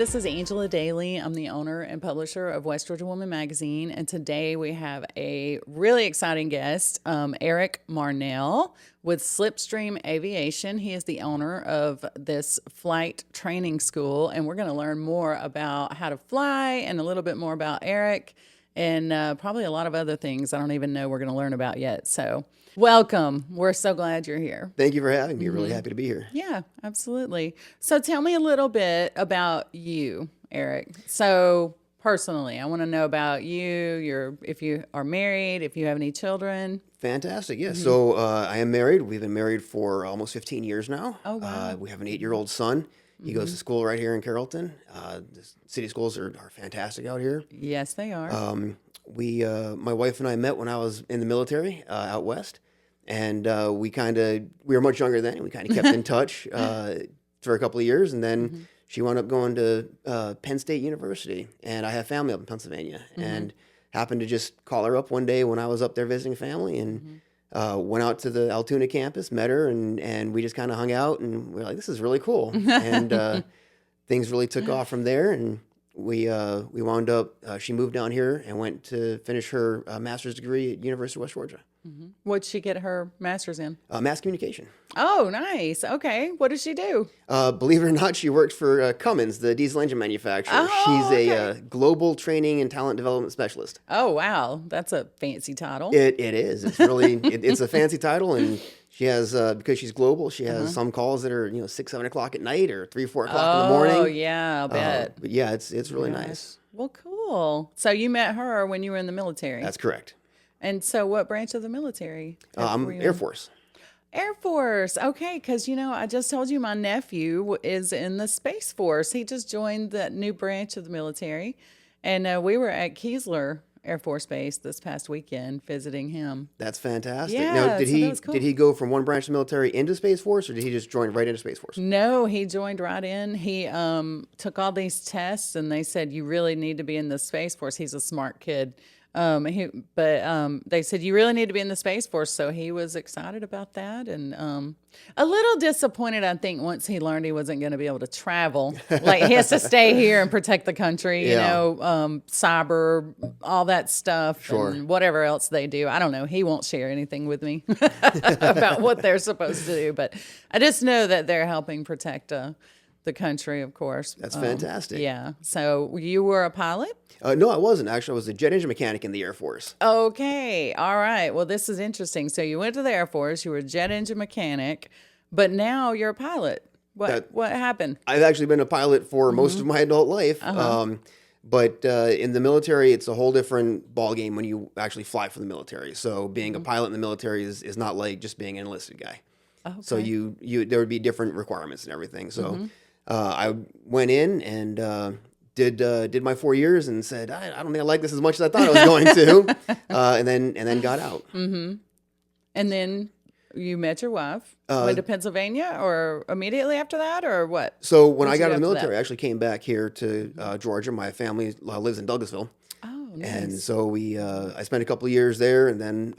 this is Angela Daly. I'm the owner and publisher of West Georgia Woman Magazine, and today we have a really exciting guest, Eric Marnell with Slipstream Aviation. He is the owner of this flight training school, and we're going to learn more about how to fly and a little bit more about Eric and probably a lot of other things I don't even know we're going to learn about yet. So welcome. We're so glad you're here. Thank you for having me. Really happy to be here. Yeah, absolutely. So tell me a little bit about you, Eric. So personally, I want to know about you, if you are married, if you have any children. Fantastic. Yeah. So I am married. We've been married for almost 15 years now. Oh, wow. We have an 8-year-old son. He goes to school right here in Carrollton. The city schools are fantastic out here. Yes, they are. My wife and I met when I was in the military out west. And we were much younger then. We kind of kept in touch for a couple of years. And then she wound up going to Penn State University. And I have family up in Pennsylvania. And happened to just call her up one day when I was up there visiting family. And went out to the Altoona campus, met her, and we just kind of hung out. And we were like, this is really cool. And things really took off from there. And we wound up, she moved down here and went to finish her master's degree at University of West Georgia. What'd she get her master's in? Mass communication. Oh, nice. Okay. What does she do? Believe it or not, she worked for Cummins, the diesel engine manufacturer. Oh, She's okay. a global training and talent development specialist. Oh, wow. That's a fancy title. It is. It's really it's a fancy title, and she has because she's global. She has some calls that are 6-7 o'clock at night or 3-4 o'clock in the morning. Oh, yeah. I'll bet. But yeah, it's really Gosh. nice. Well, cool. So you met her when you were in the military. That's correct. And so what branch of the military? I'm were you Air in? Force. Air Force. Okay, because, I just told you my nephew is in the Space Force. He just joined that new branch of the military. And we were at Keesler Air Force Base this past weekend visiting him. That's fantastic. Yeah, Now, so that was cool. did he go from one branch of the military into Space Force, or did he just join right into Space Force? No, he joined right in. He took all these tests, and they said, you really need to be in the Space Force. He's a smart kid. They said, you really need to be in the Space Force. So he was excited about that and a little disappointed, I think, once he learned he wasn't going to be able to travel. Like, he has to stay here and protect the country, cyber, all that stuff, Sure. and whatever else they do. I don't know. He won't share anything with me about what they're supposed to do. But I just know that they're helping protect the country, of course. That's fantastic. Yeah. So you were a pilot? No, I wasn't. Actually, I was a jet engine mechanic in the Air Force. Okay. All right. Well, this is interesting. So you went to the Air Force, you were a jet engine mechanic, but now you're a pilot. What happened? I've actually been a pilot for most of my adult life. But in the military, it's a whole different ballgame when you actually fly for the military. So being a pilot in the military is not like just being an enlisted guy. Okay. So there would be different requirements and everything. So I went in and did my 4 years and said, I don't think I like this as much as I thought I was going to, and then got out. And then you met your wife, went to Pennsylvania, or immediately after that, or what? So when I What'd got you out of the do after military, I actually came back here to Georgia. My family lives in Douglasville. Oh, nice. And so I spent a couple of years there, and then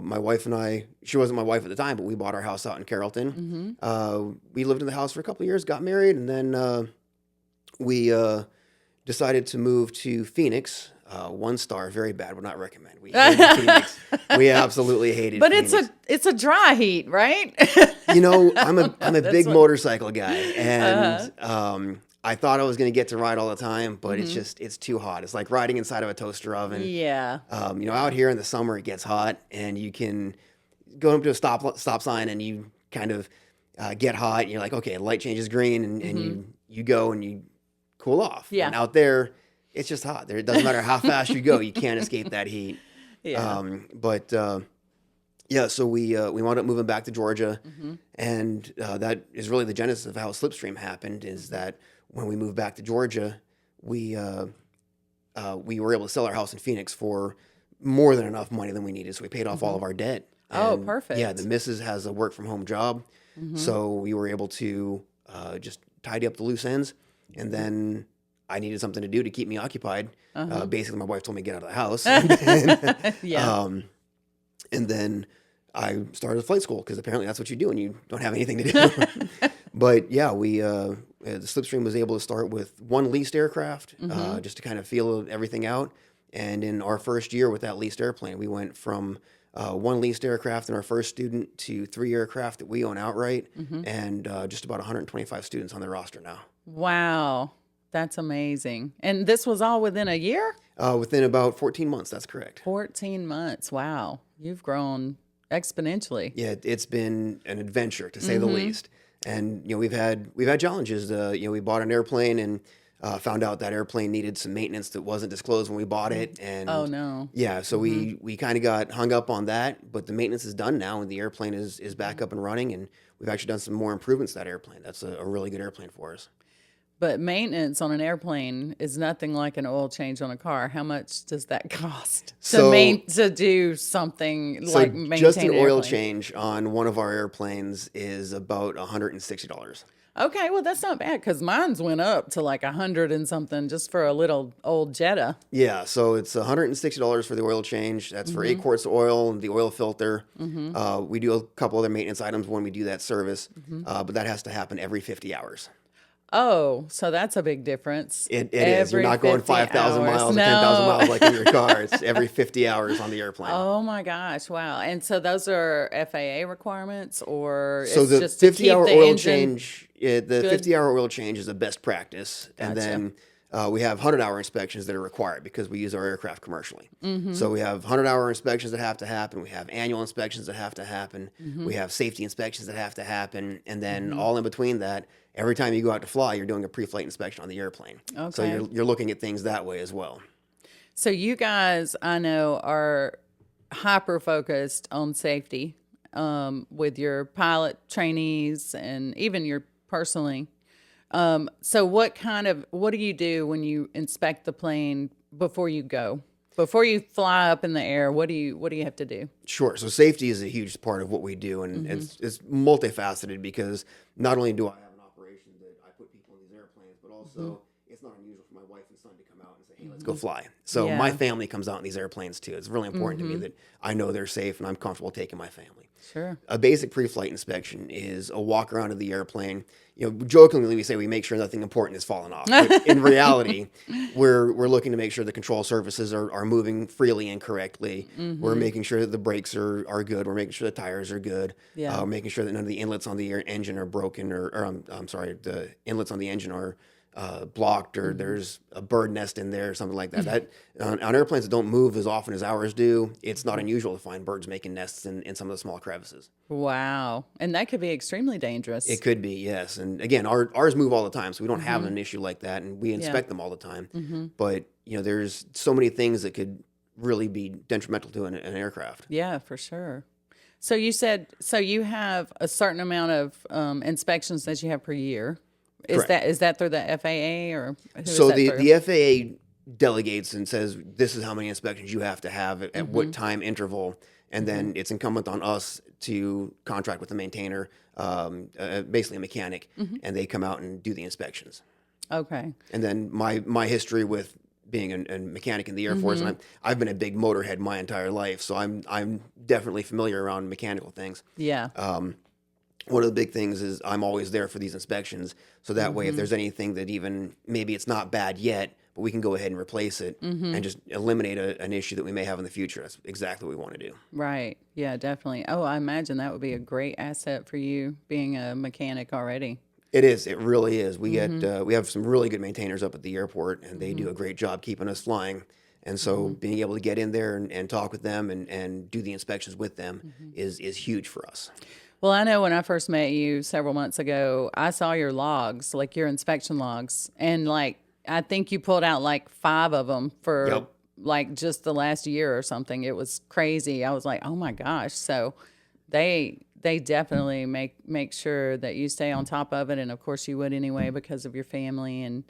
my wife and I, she wasn't my wife at the time, but we bought our house out in Carrollton. We lived in the house for a couple of years, got married, and then we decided to move to Phoenix. 1 star, very bad, would not recommend. We hated Phoenix. We absolutely hated But Phoenix. it's a dry heat, right? I'm a big motorcycle guy, and I thought I was going to get to ride all the time, but it's too hot. It's like riding inside of a toaster oven. Yeah. Out here in the summer it gets hot, and you can go up to a stop sign, and you kind of get hot. And you're like, okay, light changes green, and you go and you cool off. Yeah. And out there, it's just hot. It doesn't matter how fast you go, you can't escape that heat. Yeah. So we wound up moving back to Georgia, and that is really the genesis of how Slipstream happened. Is that when we moved back to Georgia, we were able to sell our house in Phoenix for more than enough money than we needed, so we paid off all of our debt. Oh, And, perfect. Yeah, the missus has a work from home job, so we were able to just tidy up the loose ends, and then I needed something to do to keep me occupied. Basically, my wife told me to get out of the house. And then I started flight school because apparently that's what you do when you don't have anything to do. But yeah, the Slipstream was able to start with one leased aircraft, just to kind of feel everything out. And in our first year with that leased airplane, we went from one leased aircraft in our first student to 3 aircraft that we own outright, and just about 125 students on the roster now. Wow. That's amazing. And this was all within a year? Within about 14 months, that's correct. 14 months. Wow. You've grown exponentially. Yeah, it's been an adventure to say the least. And we've had challenges. We bought an airplane and found out that airplane needed some maintenance that wasn't disclosed when we bought it. And Oh, no. yeah, so we kind of got hung up on that, but the maintenance is done now, and the airplane is back up and running, and we've actually done some more improvements to that airplane. That's a really good airplane for us. But maintenance on an airplane is nothing like an oil change on a car. How much does that cost to do something like maintain just an an oil airplane? change on one of our airplanes is about $160. Okay, well that's not bad because mine's went up to like 100 and something just for a little old Jetta. Yeah, so it's $160 for the oil change. That's for 8 quarts of oil and the oil filter. We do a couple other maintenance items when we do that service, but that has to happen every 50 hours. Oh, so that's a big difference. It is. You're not going 5,000 miles or 10,000 miles like in your car. It's every 50 hours on the airplane. Oh my gosh! Wow. And so those are FAA requirements, or So it's the just to keep 50-hour the oil engine change, the 50-hour oil change is a best practice, and then we have 100-hour inspections that are required because we use our aircraft commercially. So we have 100-hour inspections that have to happen. We have annual inspections that have to happen. We have safety inspections that have to happen, and then all in between that, every time you go out to fly, you're doing a pre-flight inspection on the airplane. So Okay. you're looking at things that way as well. So you guys, I know, are hyper focused on safety with your pilot trainees and even your personally. So what do you do when you inspect the plane before you go? Before you fly up in the air, what do you have to do? Sure. So safety is a huge part of what we do, and it's multifaceted because not only do I have an operation that I put people in these airplanes, but also it's not unusual for my wife and son to come out and say, "Hey, let's go fly." So Yeah. my family comes out in these airplanes too. It's really important to me that I know they're safe and I'm comfortable taking my family. Sure. A basic pre-flight inspection is a walk around of the airplane. Jokingly we say we make sure nothing important is falling off. But in reality, we're looking to make sure the control surfaces are moving freely and correctly. We're making sure that the brakes are good. We're making sure the tires are good. Yeah. Making sure that none of the inlets on the engine are broken, or I'm sorry, the inlets on the engine are blocked, or there's a bird nest in there or something like that. That on airplanes that don't move as often as ours do, it's not unusual to find birds making nests in some of the small crevices. Wow. And that could be extremely dangerous. It could be, yes. And again, ours move all the time, so we don't have an issue like that, and we inspect them all the time. But there's so many things that could really be detrimental to an aircraft. Yeah, for sure. So you said, you have a certain amount of inspections that you have per year. Correct. Is that through the FAA or who is So that the through? the FAA delegates and says this is how many inspections you have to have at what time interval, and then it's incumbent on us to contract with the maintainer, basically a mechanic, and they come out and do the inspections. Okay. And then my history with being a mechanic in the Air Force, and I've been a big motorhead my entire life, so I'm definitely familiar around mechanical things. Yeah. One of the big things is I'm always there for these inspections, so that way if there's anything that even maybe it's not bad yet, but we can go ahead and replace it and just eliminate an issue that we may have in the future. That's exactly what we want to do. Right. Yeah, definitely. Oh, I imagine that would be a great asset for you being a mechanic already. It is. It really is. We we have some really good maintainers up at the airport, and they do a great job keeping us flying. And so being able to get in there and talk with them and do the inspections with them is huge for us. Well, I know when I first met you several months ago, I saw your logs, like your inspection logs, and like I think you pulled out like 5 of them for like just the last year or something. It was crazy. I was like, oh my gosh. So they definitely make sure that you stay on top of it, and of course you would anyway because of your family, and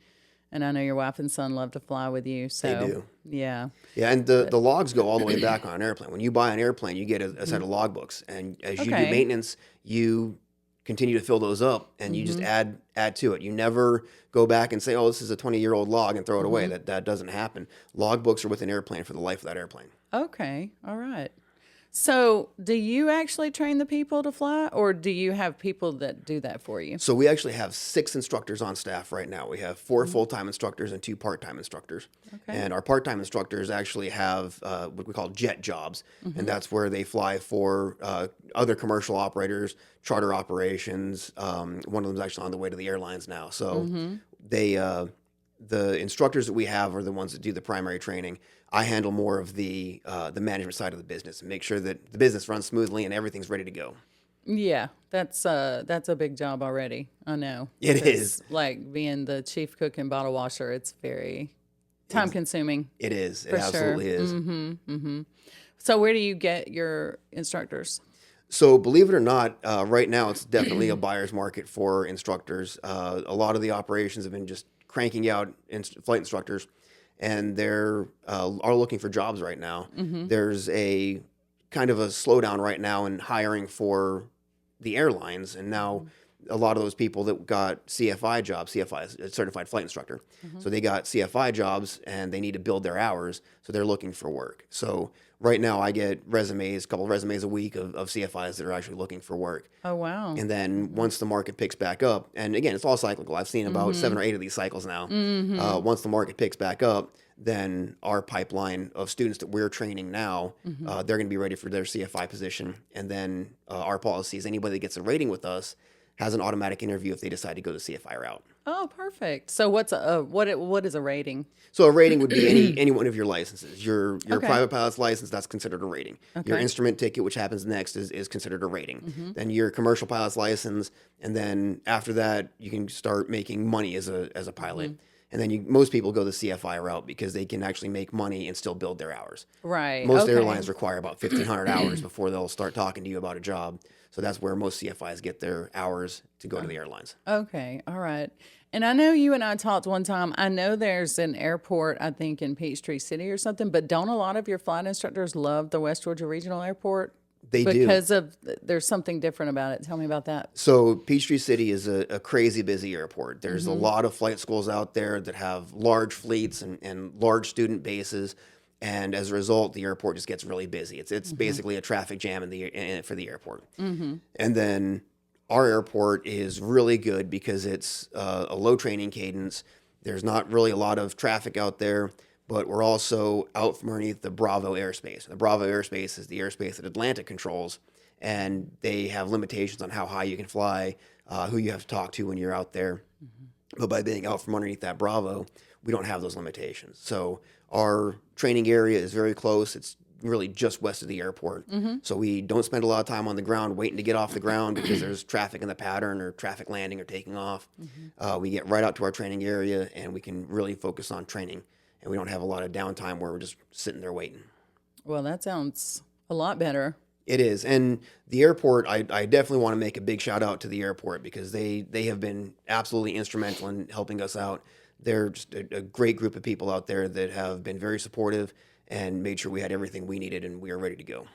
I know your wife and son love to fly with you. So They do. Yeah. Yeah, and the logs go all the way back on an airplane. When you buy an airplane, you get a set of logbooks, and as you do Okay. maintenance, you continue to fill those up, and you just add to it. You never go back and say, "Oh, this is a 20-year-old log," and throw it away. That doesn't happen. Logbooks are with an airplane for the life of that airplane. Okay. All right. So, do you actually train the people to fly, or do you have people that do that for you? So we actually have 6 instructors on staff right now. We have 4 full-time instructors and 2 part-time instructors. Okay. And our part-time instructors actually have what we call jet jobs, and that's where they fly for other commercial operators, charter operations. One of them is actually on the way to the airlines now. So they, the instructors that we have are the ones that do the primary training. I handle more of the management side of the business and make sure that the business runs smoothly and everything's ready to go. Yeah, that's a big job already. I know. It 'Cause, is. like being the chief cook and bottle washer. It's very time consuming. It is. It For absolutely sure. is. So, where do you get your instructors? So believe it or not, right now it's definitely a buyer's market for instructors. A lot of the operations have been just cranking out flight instructors, and they're are looking for jobs right now. There's a kind of a slowdown right now in hiring for the airlines, and now a lot of those people that got CFI jobs, CFI is a certified flight instructor, so they got CFI jobs and they need to build their hours, so they're looking for work. So right now I get resumes, a couple of resumes a week of CFIs that are actually looking for work. Oh, wow. And then once the market picks back up, and again, it's all cyclical. I've seen about 7 or 8 of these cycles now. Once the market picks back up, then our pipeline of students that we're training now, they're going to be ready for their CFI position. And then our policy is anybody that gets a rating with us has an automatic interview if they decide to go the CFI route. Oh, perfect. So, what is a rating? So a rating would be any one of your licenses. Your Okay. private pilot's license, that's considered a rating. Your Okay. instrument ticket, which happens next, is considered a rating. Then your commercial pilot's license, and then after that, you can start making money as a pilot. And then most people go the CFI route because they can actually make money and still build their hours. Right. Most okay. airlines require about 1,500 hours before they'll start talking to you about a job. So that's where most CFIs get their hours to go to the airlines. Okay. All right. And I know you and I talked one time. I know there's an airport, I think, in Peachtree City or something, but don't a lot of your flight instructors love the West Georgia Regional Airport? They do. Because there's something different about it. Tell me about that. So Peachtree City is a crazy busy airport. There's a lot of flight schools out there that have large fleets and large student bases. And as a result, the airport just gets really busy. It's basically a traffic jam for the airport. And then our airport is really good because it's a low training cadence. There's not really a lot of traffic out there, but we're also out from underneath the Bravo airspace. The Bravo airspace is the airspace that Atlanta controls, and they have limitations on how high you can fly, who you have to talk to when you're out there. But by being out from underneath that Bravo, we don't have those limitations. So our training area is very close. It's really just west of the airport. So we don't spend a lot of time on the ground waiting to get off the ground because there's traffic in the pattern or traffic landing or taking off. We get right out to our training area and we can really focus on training. And we don't have a lot of downtime where we're just sitting there waiting. Well, that sounds a lot better. It is. And the airport, I definitely want to make a big shout out to the airport because they have been absolutely instrumental in helping us out. They're just a great group of people out there that have been very supportive and made sure we had everything we needed and we are ready to go.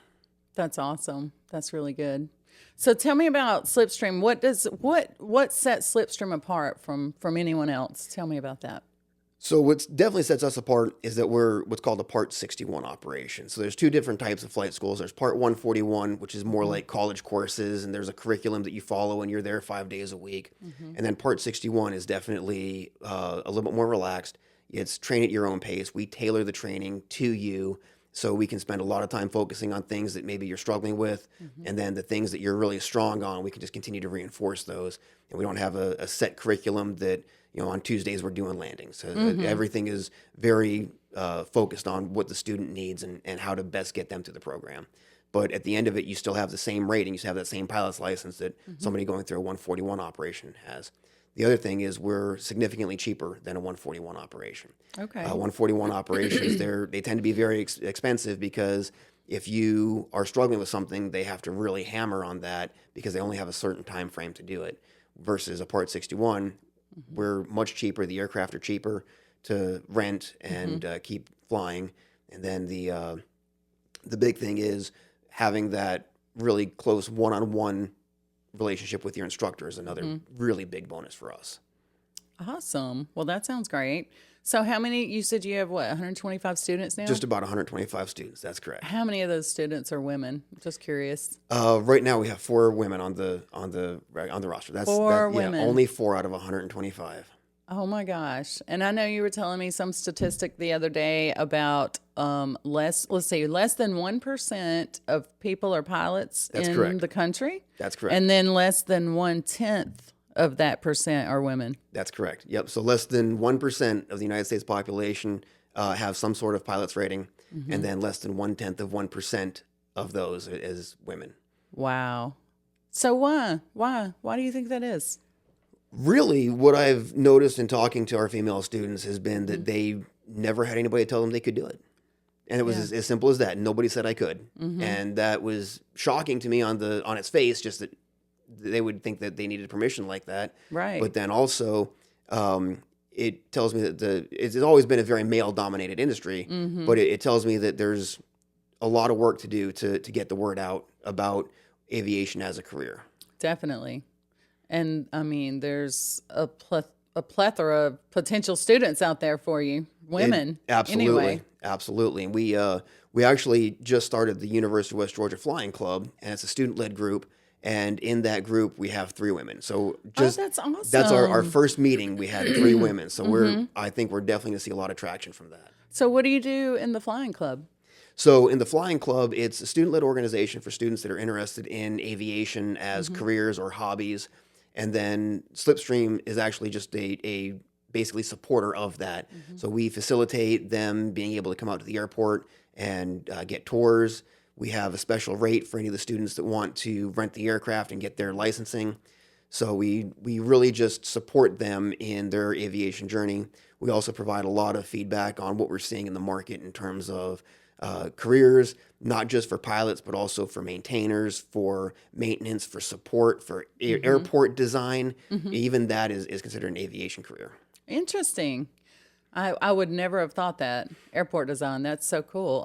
That's awesome. That's really good. So tell me about Slipstream. What sets Slipstream apart from anyone else? Tell me about that. So what definitely sets us apart is that we're what's called a Part 61 operation. So there's 2 different types of flight schools. There's Part 141, which is more like college courses, and there's a curriculum that you follow, and you're there 5 days a week. And then Part 61 is definitely a little bit more relaxed. It's train at your own pace. We tailor the training to you so we can spend a lot of time focusing on things that maybe you're struggling with, and then the things that you're really strong on, we can just continue to reinforce those. And we don't have a set curriculum that, on Tuesdays we're doing landings. So everything is very focused on what the student needs and how to best get them to the program. But at the end of it, you still have the same rating. You still have that same pilot's license that somebody going through a 141 operation has. The other thing is we're significantly cheaper than a 141 operation. Okay. 141 operations, they tend to be very expensive because if you are struggling with something, they have to really hammer on that because they only have a certain time frame to do it. Versus a Part 61, we're much cheaper. The aircraft are cheaper to rent and keep flying. And then the big thing is having that really close one-on-one relationship with your instructor is another really big bonus for us. Awesome. Well, that sounds great. So how many, you said you have what, 125 students now? Just about 125 students. That's correct. How many of those students are women? Just curious. Right now we have 4 women on the roster. Four Yeah, women. only 4 out of 125. Oh my gosh. And I know you were telling me some statistic the other day about less than 1% of people are pilots That's in correct. the country. That's correct. And then less than 1/10 of that percent are women. That's correct. Yep. So less than 1% of the United States population have some sort of pilot's rating, and then less than 1/10 of 1% of those is women. Wow. So why? Why do you think that is? Really, what I've noticed in talking to our female students has been that they never had anybody tell them they could do it. And it was as simple as that. Nobody said I could. And that was shocking to me on its face, just that they would think that they needed permission like that. Right. But then also, it tells me that it's always been a very male-dominated industry, but it tells me that there's a lot of work to do to get the word out about aviation as a career. Definitely. And I mean, there's a plethora of potential students out there for you, women. Absolutely, Anyway. absolutely. And we actually just started the University of West Georgia Flying Club, and it's a student-led group. And in that group, we have 3 women. So just that's awesome. That's our first meeting. We had 3 women. So I think we're definitely going to see a lot of traction from that. So what do you do in the flying club? So in the Flying Club, it's a student-led organization for students that are interested in aviation as careers or hobbies. And then Slipstream is actually just a basically supporter of that. So we facilitate them being able to come out to the airport and get tours. We have a special rate for any of the students that want to rent the aircraft and get their licensing. So we really just support them in their aviation journey. We also provide a lot of feedback on what we're seeing in the market in terms of careers, not just for pilots, but also for maintainers, for maintenance, for support, for airport design. Even that is considered an aviation career. Interesting. I would never have thought that. Airport design, that's so cool.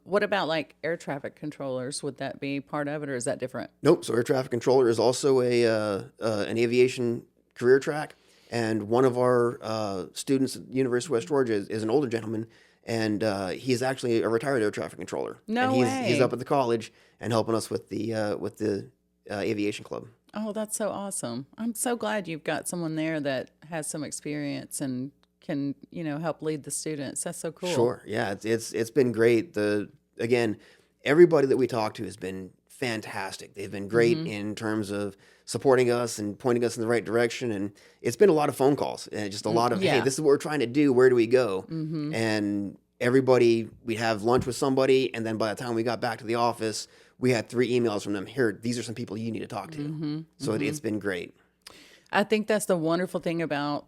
What about like air traffic controllers? Would that be part of it, or is that different? Nope. So air traffic controller is also an aviation career track. And one of our students at the University of West Georgia is an older gentleman, and he's actually a retired air traffic controller. No and he's way. up at the college and helping us with the aviation club. Oh, that's so awesome. I'm so glad you've got someone there that has some experience and can, help lead the students. That's so cool. Sure. Yeah, it's been great. Again, everybody that we talk to has been fantastic. They've been great in terms of supporting us and pointing us in the right direction. And it's been a lot of phone calls and just a lot of, hey, this is what we're trying to do. Where do we go? And everybody, we'd have lunch with somebody. And then by the time we got back to the office, we had 3 emails from them. Here, these are some people you need to talk to. So it's been great. I think that's the wonderful thing about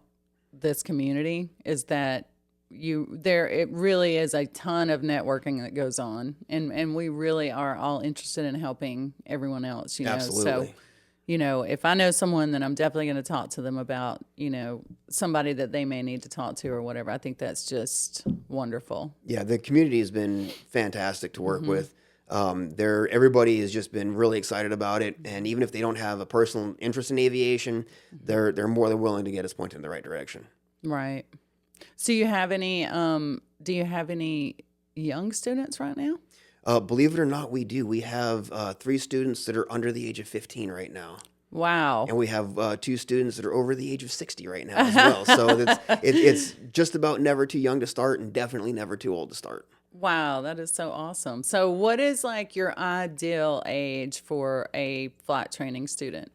this community is that it really is a ton of networking that goes on, and we really are all interested in helping everyone else. Absolutely. So, if I know someone, then I'm definitely going to talk to them about somebody that they may need to talk to or whatever. I think that's just wonderful. Yeah, the community has been fantastic to work with. Everybody has just been really excited about it, and even if they don't have a personal interest in aviation, they're more than willing to get us pointed in the right direction. Right. So do you have any young students right now? Believe it or not, we do. We have 3 students that are under the age of 15 right now. Wow. And we have 2 students that are over the age of 60 right now as well. So it's just about never too young to start and definitely never too old to start. Wow, that is so awesome. So what is like your ideal age for a flight training student?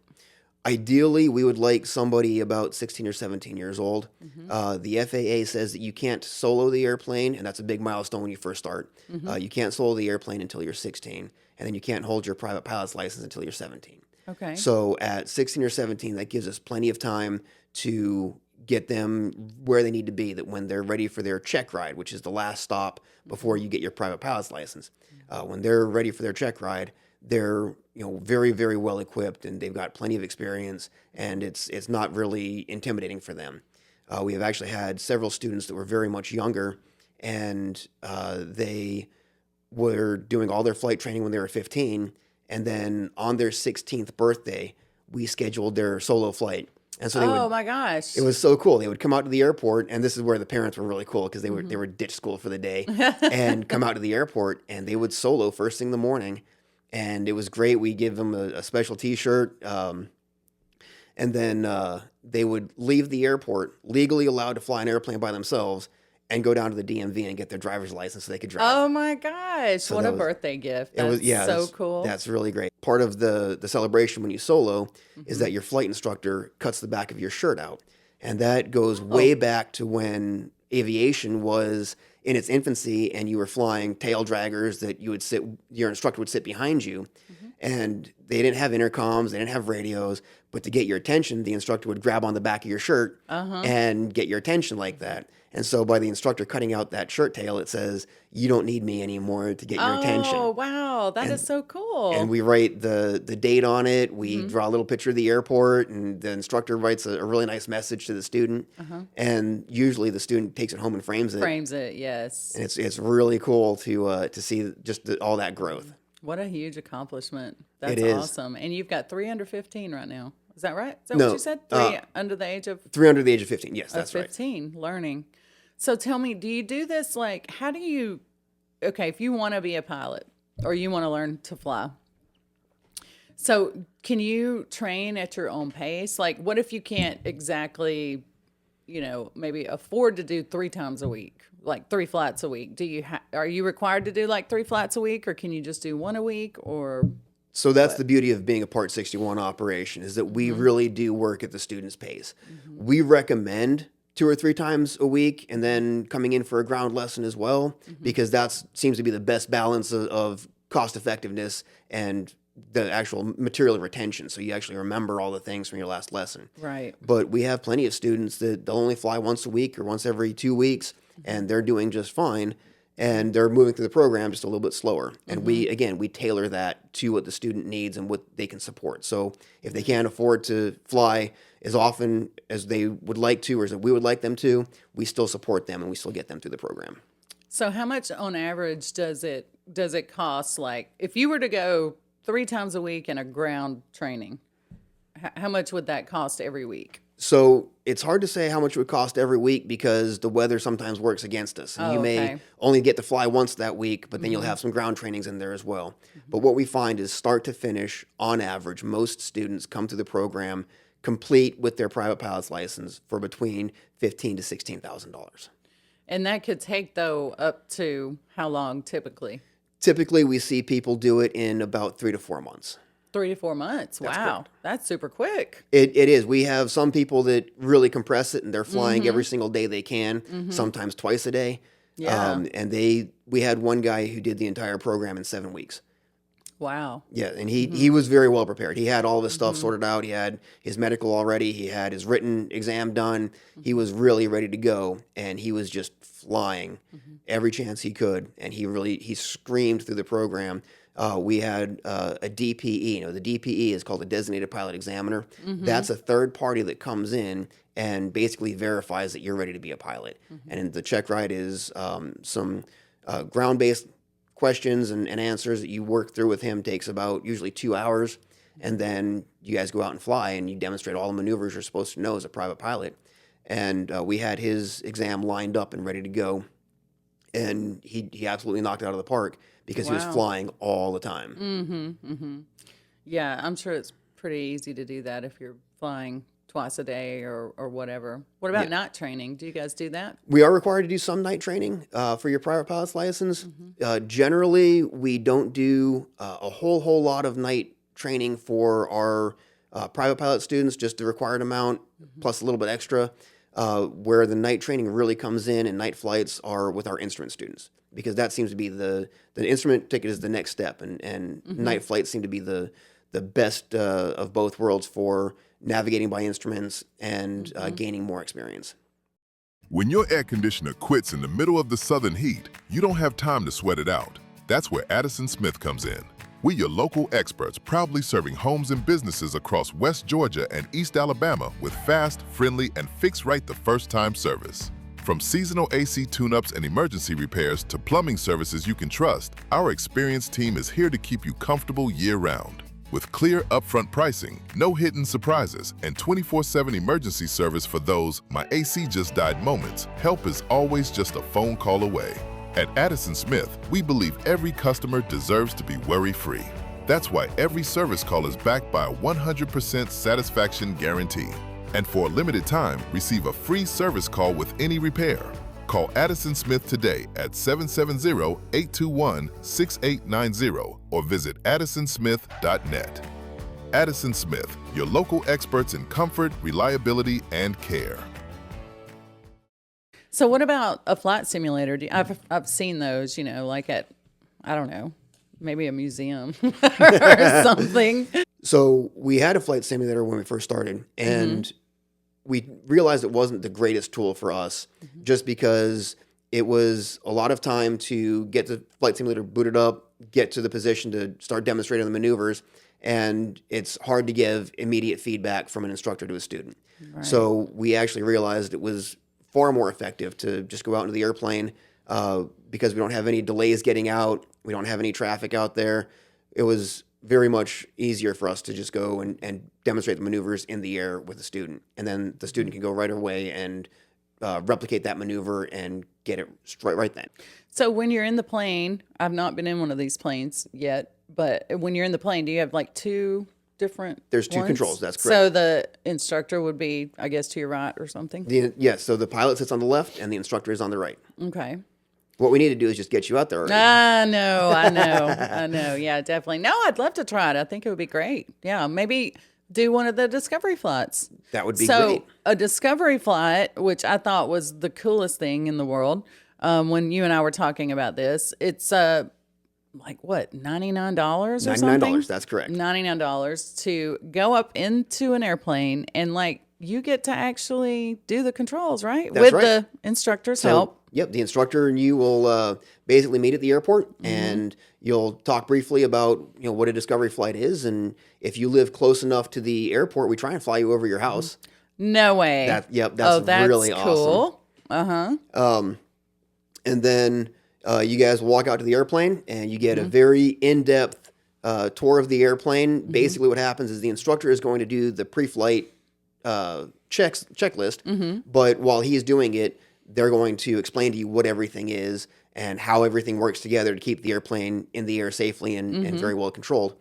Ideally, we would like somebody about 16 or 17 years old. The FAA says that you can't solo the airplane, and that's a big milestone when you first start. You can't solo the airplane until you're 16, and then you can't hold your private pilot's license until you're 17. Okay. So at 16 or 17, that gives us plenty of time to get them where they need to be, that when they're ready for their check ride, which is the last stop before you get your private pilot's license. When they're ready for their check ride, they're very, very well equipped, and they've got plenty of experience, and it's not really intimidating for them. We have actually had several students that were very much younger, and they were doing all their flight training when they were 15, and then on their 16th birthday, we scheduled their solo flight. And so Oh my gosh. it was so cool. They would come out to the airport, and this is where the parents were really cool because they were ditch school for the day and come out to the airport, and they would solo first thing in the morning, and it was great. We give them a special T-shirt, and then they would leave the airport legally allowed to fly an airplane by themselves and go down to the DMV and get their driver's license so they could drive. Oh my gosh. So What that a was- birthday gift. It was That's so cool. That's really great. Part of the celebration when you solo is that your flight instructor cuts the back of your shirt out, and that goes way back to when aviation was in its infancy, and you were flying tail draggers that your instructor would sit behind you, and they didn't have intercoms, they didn't have radios, but to get your attention, the instructor would grab on the back of your shirt and get your attention like that. And so by the instructor cutting out that shirt tail, it says, "You don't need me anymore to get your attention." Oh, wow. That is so cool. And we write the date on it. We draw a little picture of the airport, and the instructor writes a really nice message to the student. And usually the student takes it home and frames it. Frames it, yes. And it's really cool to see just all that growth. What a huge accomplishment. That's It is. awesome. And you've got 3 under 15 right now. Is that right? Is that No, what you said? 3 under the age of 3 under the age of 15. Yes, that's right. 15, learning. So tell me, do you do this like, how do you, okay, if you want to be a pilot or you want to learn to fly, so can you train at your own pace? Like, what if you can't exactly, maybe afford to do 3 times a week, like 3 flights a week? Are you required to do like 3 flights a week, or can you just do 1 a week, or? So that's the beauty of being a Part 61 operation, is that we really do work at the student's pace. We recommend 2 or 3 times a week, and then coming in for a ground lesson as well, because that seems to be the best balance of cost effectiveness and the actual material retention. So you actually remember all the things from your last lesson. Right. But we have plenty of students that they'll only fly once a week or once every 2 weeks, and they're doing just fine. And they're moving through the program just a little bit slower. And we tailor that to what the student needs and what they can support. So if they can't afford to fly as often as they would like to, or as we would like them to, we still support them and we still get them through the program. So how much on average does it cost? Like, if you were to go 3 times a week in a ground training, how much would that cost every week? So it's hard to say how much it would cost every week because the weather sometimes works against us. And you may only get to fly once that week, but then you'll have some ground trainings in there as well. But what we find is start to finish, on average, most students come through the program complete with their private pilot's license for between $15,000 to $16,000. And that could take, though, up to how long typically? Typically, we see people do it in about 3 to 4 months. 3 to 4 months. Wow. correct. That's super quick. It is. We have some people that really compress it, and they're flying every single day they can, sometimes twice a day. Yeah. And we had one guy who did the entire program in 7 weeks. Wow. Yeah, and he was very well prepared. He had all of his stuff sorted out. He had his medical already. He had his written exam done. He was really ready to go, and he was just flying every chance he could. And he screamed through the program. We had a DPE. The DPE is called a Designated Pilot Examiner. That's a third party that comes in and basically verifies that you're ready to be a pilot. And the check ride is some ground-based questions and answers that you work through with him. Takes about usually 2 hours, and then you guys go out and fly, and you demonstrate all the maneuvers you're supposed to know as a private pilot. And we had his exam lined up and ready to go, and he absolutely knocked it out of the park because he was flying all the time. Yeah, I'm sure it's pretty easy to do that if you're flying twice a day or whatever. What about night training? Do you guys do that? We are required to do some night training for your private pilot's license. Generally, we don't do a whole lot of night training for our private pilot students, just the required amount plus a little bit extra. Where the night training really comes in and night flights are with our instrument students, because that seems to be the instrument ticket is the next step, and night flights seem to be the best of both worlds for navigating by instruments and gaining more experience. When your air conditioner quits in the middle of the southern heat, you don't have time to sweat it out. That's where Addison Smith comes in. We're your local experts, proudly serving homes and businesses across West Georgia and East Alabama with fast, friendly, and fix-right the first-time service. From seasonal AC tune-ups and emergency repairs to plumbing services you can trust, our experienced team is here to keep you comfortable year-round. With clear upfront pricing, no hidden surprises, and 24/7 emergency service for those "my AC just died" moments, help is always just a phone call away. At Addison Smith, we believe every customer deserves to be worry-free. That's why every service call is backed by a 100% satisfaction guarantee. And for a limited time, receive a free service call with any repair. Call Addison Smith today at 770-821-6890 or visit addisonsmith.net. Addison Smith, your local experts in comfort, reliability, and care. So what about a flight simulator? I've seen those, like at, I don't know, maybe a museum or something. So we had a flight simulator when we first started, and we realized it wasn't the greatest tool for us just because it was a lot of time to get the flight simulator booted up, get to the position to start demonstrating the maneuvers, and it's hard to give immediate feedback from an instructor to a student. Right. So we actually realized it was far more effective to just go out into the airplane because we don't have any delays getting out. We don't have any traffic out there. It was very much easier for us to just go and demonstrate the maneuvers in the air with the student. And then the student can go right away and replicate that maneuver and get it right then. So when you're in the plane, I've not been in one of these planes yet, but when you're in the plane, do you have like two different There's two ones? controls, that's correct. So the instructor would be, I guess, to your right or something? Yes, so the pilot sits on the left and the instructor is on the right. Okay. What we need to do is just get you out there already. I know. Yeah, definitely. No, I'd love to try it. I think it would be great. Yeah, maybe do one of the discovery flights. That would be so, great. A discovery flight, which I thought was the coolest thing in the world, when you and I were talking about this, it's like what, $99 or something? $99, that's correct. $99 to go up into an airplane and like you get to actually do the controls, right? That's with right. the instructor's help. Yep, the instructor and you will basically meet at the airport, and you'll talk briefly about what a discovery flight is, and if you live close enough to the airport, we try and fly you over your house. No way. That's really cool. awesome. And then you guys walk out to the airplane, and you get a very in-depth tour of the airplane. Basically, what happens is the instructor is going to do the pre-flight checklist, but while he's doing it, they're going to explain to you what everything is and how everything works together to keep the airplane in the air safely and very well controlled.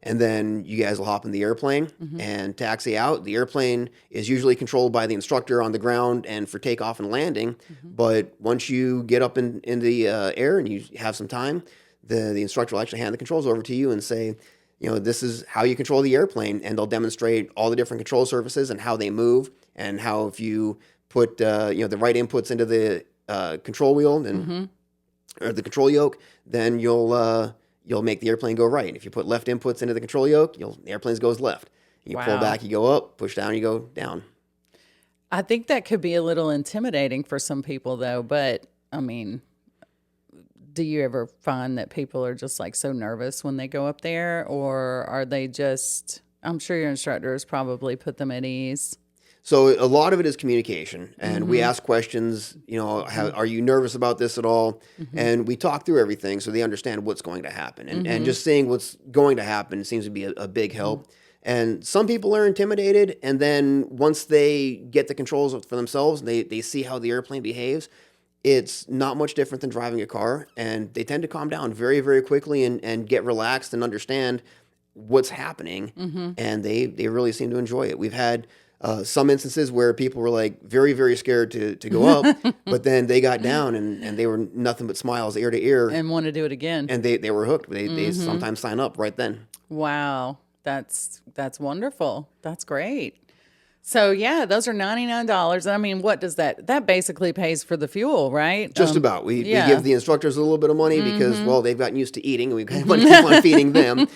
And then you guys will hop in the airplane and taxi out. The airplane is usually controlled by the instructor on the ground and for takeoff and landing. But once you get up in the air and you have some time, the instructor will actually hand the controls over to you and say, this is how you control the airplane. And they'll demonstrate all the different control surfaces and how they move and how if you put the right inputs into the control wheel and or the control yoke, then you'll make the airplane go right. If you put left inputs into the control yoke, the airplane goes left. You pull back, you go up. Push down, you go down. I think that could be a little intimidating for some people, though. But I mean, do you ever find that people are just like so nervous when they go up there, or are they just? I'm sure your instructors probably put them at ease. So a lot of it is communication, and we ask questions, are you nervous about this at all? And we talk through everything so they understand what's going to happen. And just saying what's going to happen seems to be a big help. And some people are intimidated, and then once they get the controls for themselves, they see how the airplane behaves, it's not much different than driving a car, and they tend to calm down very, very quickly and get relaxed and understand what's happening, and they really seem to enjoy it. We've had some instances where people were like very, very scared to go up, but then they got down and they were nothing but smiles ear to ear. And want to do it again. And they were hooked. They sometimes sign up right then. Wow. That's wonderful. That's great. So yeah, those are $99. I mean, what does that basically pays for the fuel, right? Just about. We give the instructors a little bit of money because, well, they've gotten used to eating and we've got money to keep on feeding them.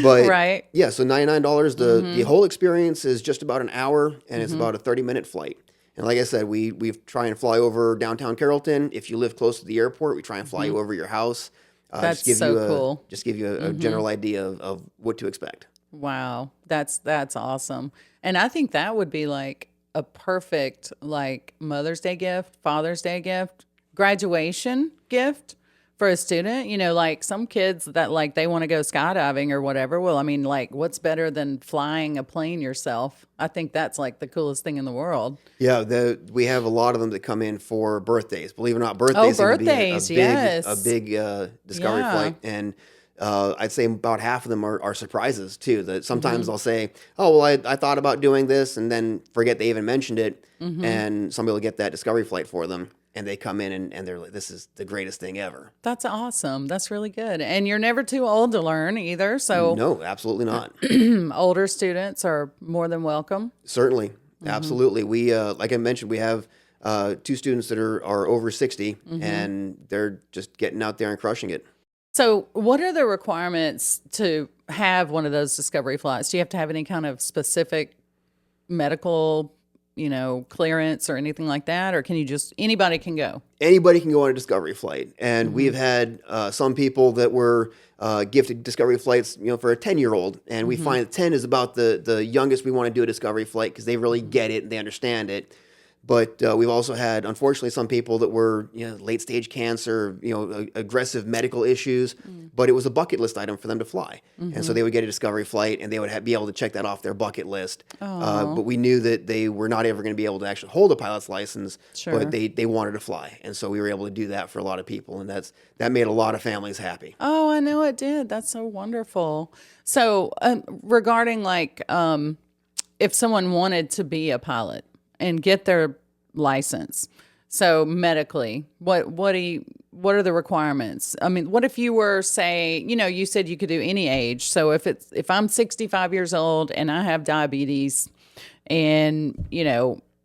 But right. Yeah, so $99, the whole experience is just about an hour and it's about a 30-minute flight. And like I said, we try and fly over downtown Carrollton. If you live close to the airport, we try and fly you over your house. That's cool. Just give you a general idea of what to expect. Wow. That's awesome. And I think that would be like a perfect like Mother's Day gift, Father's Day gift, graduation gift for a student, like some kids that like they want to go skydiving or whatever. Well, I mean, like what's better than flying a plane yourself? I think that's like the coolest thing in the world. Yeah, we have a lot of them that come in for birthdays. Believe it or not, birthdays seem birthdays, to be yes. a big discovery Yeah. flight, and I'd say about half of them are surprises too. That sometimes I'll say, "Oh, well, I thought about doing this," and then forget they even mentioned it, and somebody will get that discovery flight for them, and they come in and they're like, "This is the greatest thing ever." That's awesome. That's really good. And you're never too old to learn either. So No, absolutely not. older students are more than welcome. Certainly, absolutely. We, like I mentioned, we have 2 students that are over 60, and they're just getting out there and crushing it. So, what are the requirements to have one of those discovery flights? Do you have to have any kind of specific medical, clearance or anything like that? Or can you anybody can go? Anybody can go on a discovery flight, and we've had some people that were gifted discovery flights, for a 10-year-old, and we find that 10 is about the youngest we want to do a discovery flight because they really get it and they understand it. But we've also had, unfortunately, some people that were late stage cancer, aggressive medical issues, but it was a bucket list item for them to fly, and so they would get a discovery flight and they would be able to check that off their bucket list. But we knew that they were not ever going to be able to actually hold a pilot's license, Sure. but they wanted to fly, and so we were able to do that for a lot of people, and that made a lot of families happy. Oh, I know it did. That's so wonderful. So, regarding like, if someone wanted to be a pilot and get their license, so medically, what are the requirements? I mean, what if you were, say, you said you could do any age. So if I'm 65 years old and I have diabetes, and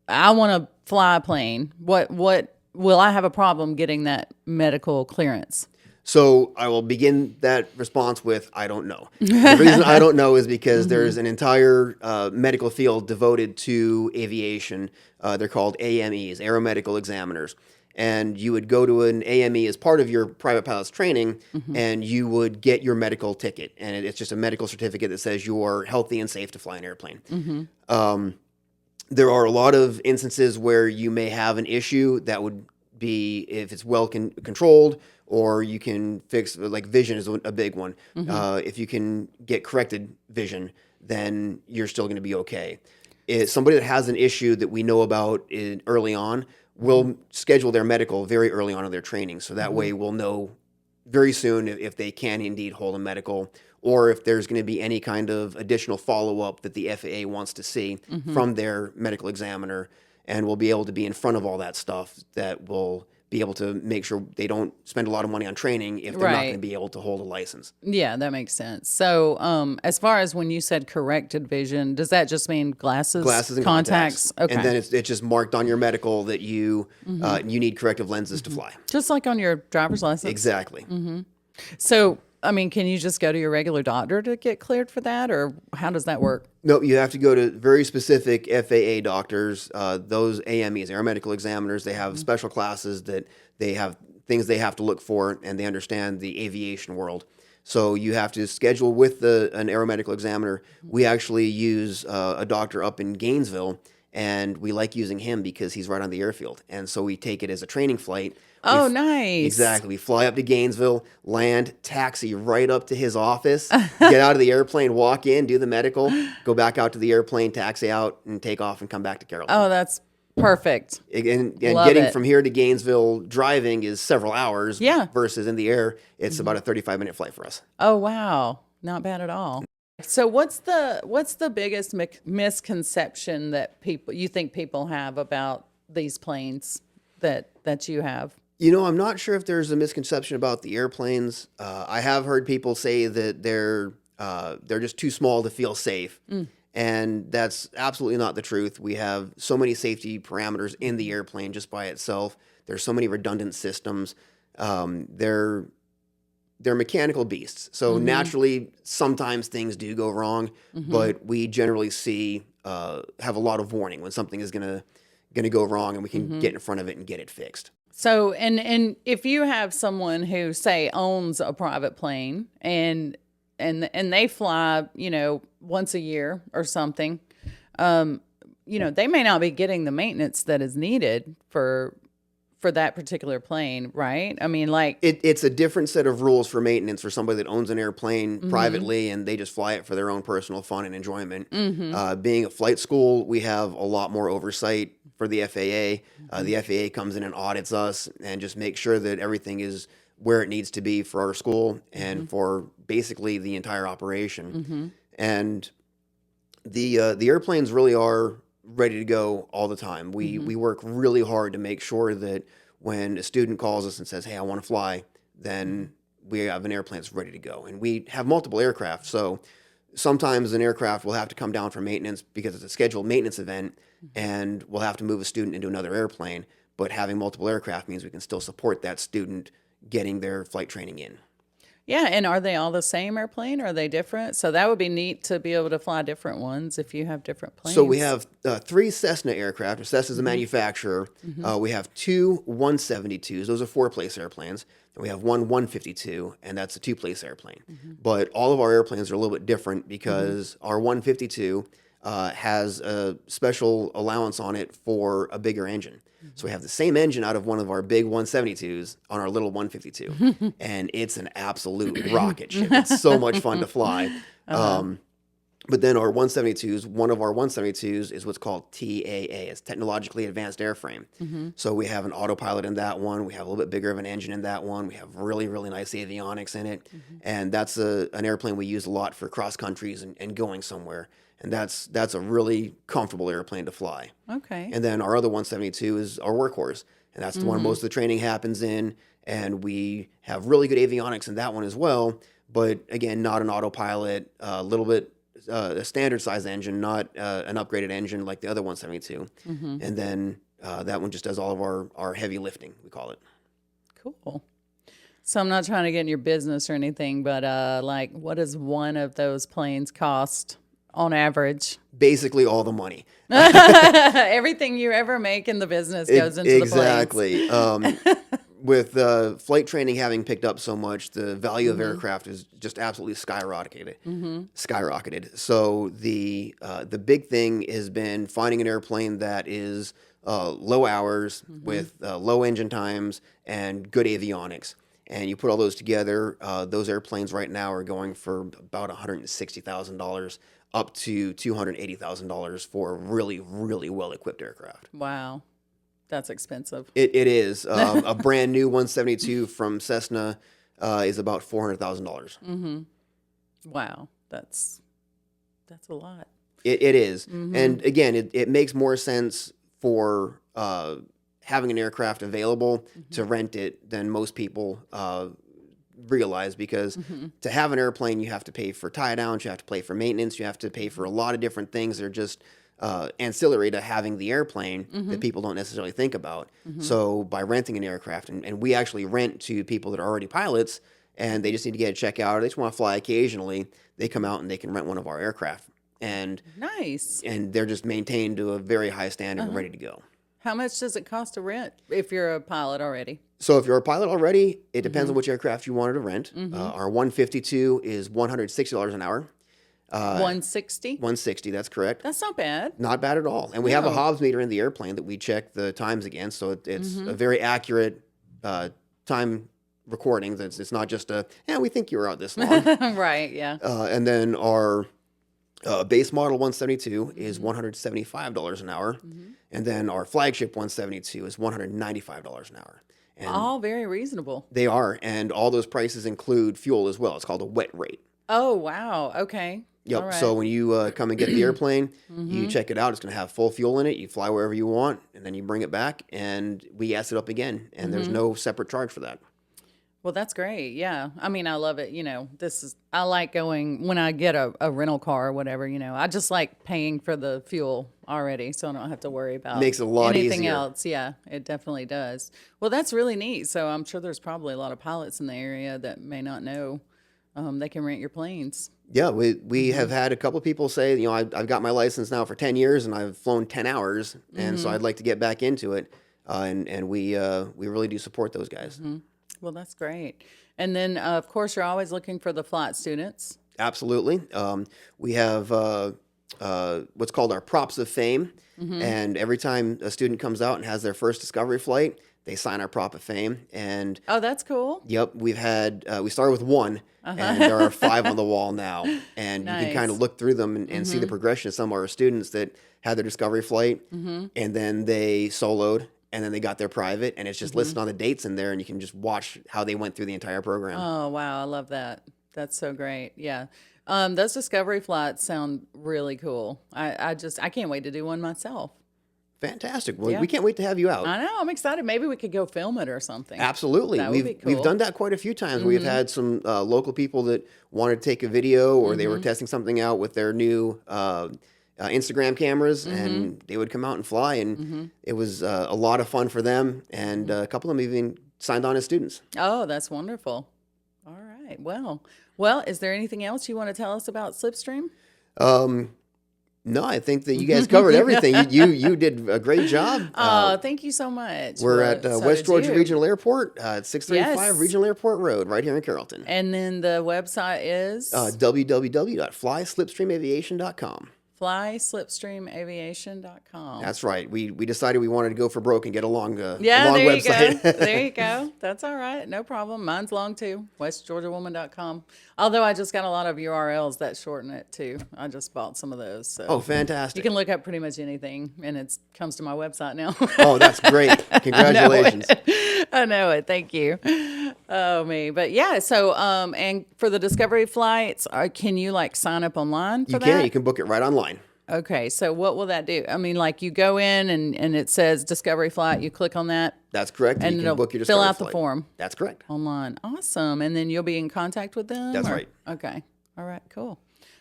I want to fly a plane, what will I have a problem getting that medical clearance? So I will begin that response with, I don't know. The reason I don't know is because there's an entire medical field devoted to aviation. They're called AMEs, aeromedical examiners. And you would go to an AME as part of your private pilot's training, and you would get your medical ticket. And it's just a medical certificate that says you're healthy and safe to fly an airplane. There are a lot of instances where you may have an issue that would be if it's well controlled, or you can fix, like vision is a big one. If you can get corrected vision, then you're still going to be okay. Somebody that has an issue that we know about early on, we'll schedule their medical very early on in their training. So that way we'll know very soon if they can indeed hold a medical, or if there's going to be any kind of additional follow-up that the FAA wants to see from their medical examiner. And we'll be able to be in front of all that stuff that will be able to make sure they don't spend a lot of money on training if they're not going to be able to hold a license. Yeah, that makes sense. So, as far as when you said corrected vision, does that just mean glasses And contacts? Okay. And then it's just marked on your medical that you need corrective lenses to fly. Just like on your driver's license? Exactly. So, I mean, can you just go to your regular doctor to get cleared for that, or how does that work? No, you have to go to very specific FAA doctors. Those AMEs, aeromedical examiners, they have special classes that they have things they have to look for, and they understand the aviation world. So you have to schedule with an aeromedical examiner. We actually use a doctor up in Gainesville, and we like using him because he's right on the airfield. And so we take it as a training flight. Oh, nice. Exactly. We fly up to Gainesville, land, taxi right up to his office, get out of the airplane, walk in, do the medical, go back out to the airplane, taxi out, and take off and come back to Carrollton. Oh, that's perfect. And Love getting it. from here to Gainesville driving is several hours. Yeah. Versus in the air, it's about a 35-minute flight for us. Oh, wow. Not bad at all. So what's the biggest misconception that you think people have about these planes that you have? I'm not sure if there's a misconception about the airplanes. I have heard people say that they're just too small to feel safe. And that's absolutely not the truth. We have so many safety parameters in the airplane just by itself. There's so many redundant systems. They're mechanical beasts. So naturally, sometimes things do go wrong, but we generally have a lot of warning when something is gonna go wrong, and we can get in front of it and get it fixed. So, and if you have someone who, say, owns a private plane and they fly, once a year or something, they may not be getting the maintenance that is needed for for that particular plane, right? I mean, like, It's a different set of rules for maintenance for somebody that owns an airplane privately and they just fly it for their own personal fun and enjoyment. Being a flight school, we have a lot more oversight for the FAA. The FAA comes in and audits us and just makes sure that everything is where it needs to be for our school and for basically the entire operation. And the airplanes really are ready to go all the time. We work really hard to make sure that when a student calls us and says, "Hey, I want to fly," then we have an airplane that's ready to go. And we have multiple aircraft, so sometimes an aircraft will have to come down for maintenance because it's a scheduled maintenance event, and we'll have to move a student into another airplane. But having multiple aircraft means we can still support that student getting their flight training in. yeah. And are they all the same airplane? Or are they different? So that would be neat to be able to fly different ones if you have different planes. So we have 3 Cessna aircraft. Cessna's a manufacturer. We have 2 172s. Those are 4-place airplanes. And we have one 152, and that's a 2-place airplane. But all of our airplanes are a little bit different because our 152 has a special allowance on it for a bigger engine. So we have the same engine out of one of our big 172s on our little 152, and it's an absolute rocket ship. It's so much fun to fly. But then our 172s, one of our 172s is what's called TAA. It's Technologically Advanced Airframe. So we have an autopilot in that one. We have a little bit bigger of an engine in that one. We have really, really nice avionics in it. And that's an airplane we use a lot for cross countries and going somewhere. And that's a really comfortable airplane to fly. Okay. And then our other 172 is our workhorse. And that's the one most of the training happens in. And we have really good avionics in that one as well. But again, not an autopilot, a little bit a standard size engine, not an upgraded engine like the other 172. And then that one just does all of our heavy lifting, we call it. Cool. So I'm not trying to get in your business or anything, but like, what does one of those planes cost on average? Basically all the money. Everything you ever make in the business goes into the planes. With flight training having picked up so much, the value of aircraft is just absolutely skyrocketed. So the big thing has been finding an airplane that is low hours with low engine times and good avionics. And you put all those together, those airplanes right now are going for about $160,000 up to $280,000 for a really, really well-equipped aircraft. Wow. That's expensive. It is. A brand new 172 from Cessna is about $400,000. Wow. That's a lot. It is. And again, it makes more sense for having an aircraft available to rent it than most people realize, because to have an airplane, you have to pay for tie downs, you have to pay for maintenance, you have to pay for a lot of different things that are just ancillary to having the airplane that people don't necessarily think about. So by renting an aircraft, and we actually rent to people that are already pilots and they just need to get a check out, or they just want to fly occasionally, they come out and they can rent one of our aircraft. And nice. And they're just maintained to a very high standard and ready to go. How much does it cost to rent if you're a pilot already? So if you're a pilot already, it depends on which aircraft you wanted to rent. Our 152 is $160 an hour. 160? 160, that's correct. That's not bad. Not bad at all. And we have a Hobbs meter in the airplane that we check the times against, so it's a very accurate time recording. It's not just we think you were out this long. Right, yeah. And then our base model 172 is $175 an hour. And then our flagship 172 is $195 an hour. And all very reasonable. they are, and all those prices include fuel as well. It's called a wet rate. Oh, wow. Okay. Yep. All right. So when you come and get the airplane, you check it out. It's going to have full fuel in it. You fly wherever you want, and then you bring it back, and we gas it up again. And there's no separate charge for that. Well, that's great. Yeah. I mean, I love it. You know, I like going when I get a rental car or whatever, you know, I just like paying for the fuel already. So I don't have to worry about Makes it a lot anything easier. else. Yeah, it definitely does. Well, that's really neat. So I'm sure there's probably a lot of pilots in the area that may not know they can rent your planes. Yeah, we have had a couple of people say, you know, I've got my license now for 10 years and I've flown 10 hours. And so I'd like to get back into it. And we really do support those guys. Well, that's great. And then, of course, you're always looking for the flight students. Absolutely. We have what's called our props of fame. And every time a student comes out and has their first discovery flight, they sign our prop of fame. And Oh, that's cool. yep, we've had, we started with one, and there are 5 on the wall now. And you can kind Nice. of look through them and see the progression of some of our students that had their discovery flight, and then they soloed, and then they got their private, and it's just listed on the dates in there, and you can just watch how they went through the entire program. Oh, wow. I love that. That's so great. Yeah. Those discovery flights sound really cool. I can't wait to do one myself. Fantastic. Well, Yeah. we can't wait to have you out. I know. I'm excited. Maybe we could go film it or something. Absolutely. That would We've be cool. we've done that quite a few times. We've had some local people that wanted to take a video, or they were testing something out with their new Instagram cameras, and they would come out and fly, and it was a lot of fun for them, and a couple of them even signed on as students. Oh, that's wonderful. All right. Well, is there anything else you want to tell us about Slipstream? No, I think that you guys covered everything. You did a great job. Oh, thank you so much. We're Well, at so West did Georgia you. Regional Airport, 635 Yes. Regional Airport Road, right here in Carrollton. And then the website is www.flyslipstreamaviation.com. flyslipstreamaviation.com. That's right. We decided we wanted to go for broke and get a long Yeah, there website. you go. There you go. That's all right. No problem. Mine's long too. westgeorgiawoman.com. Although I just got a lot of URLs that shorten it too. I just bought some of those. So Oh, you fantastic. can look up pretty much anything, and it comes to my website now. Oh, that's great. Congratulations. I know it. Thank you. Oh, me. But yeah, so, and for the Discovery flights, can you like sign up online for You that? can. You can book it right online. Okay, so what will that do? I mean, like you go in and it says Discovery flight, you click on that That's correct. and you it'll can book your fill Discovery out the flight. form That's correct. online. Awesome. And then you'll be in contact with them? That's right. Okay. All right, cool.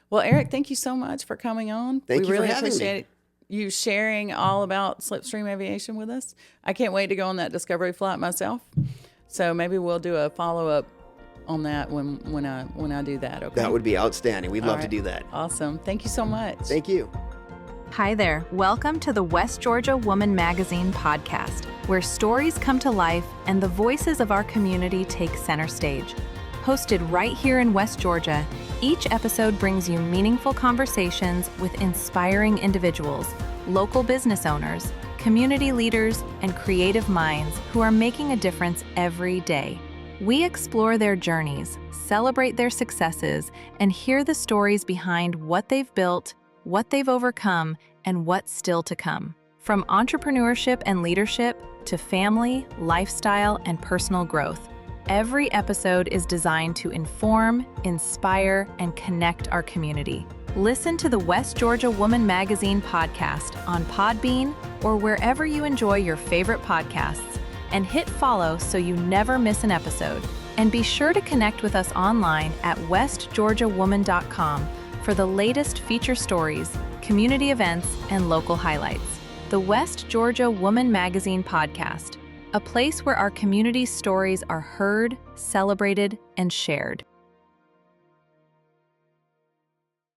Well, Eric, thank you so much for coming on. Thank we you for really having me. appreciate you sharing all about Slipstream Aviation with us. I can't wait to go on that Discovery flight myself. So maybe we'll do a follow-up on that when I do that, okay? That would be outstanding. We'd love to right. do that. Awesome. Thank you so much. Thank you. Hi there. Welcome to the West Georgia Woman Magazine podcast, where stories come to life and the voices of our community take center stage. Hosted right here in West Georgia, each episode brings you meaningful conversations with inspiring individuals, local business owners, community leaders, and creative minds who are making a difference every day. We explore their journeys, celebrate their successes, and hear the stories behind what they've built, what they've overcome, and what's still to come. From entrepreneurship and leadership to family, lifestyle, and personal growth, every episode is designed to inform, inspire, and connect our community. Listen to the West Georgia Woman Magazine podcast on Podbean or wherever you enjoy your favorite podcasts, and hit follow so you never miss an episode. And be sure to connect with us online at westgeorgiawoman.com for the latest feature stories, community events, and local highlights. The West Georgia Woman Magazine podcast, a place where our community's stories are heard, celebrated, and shared.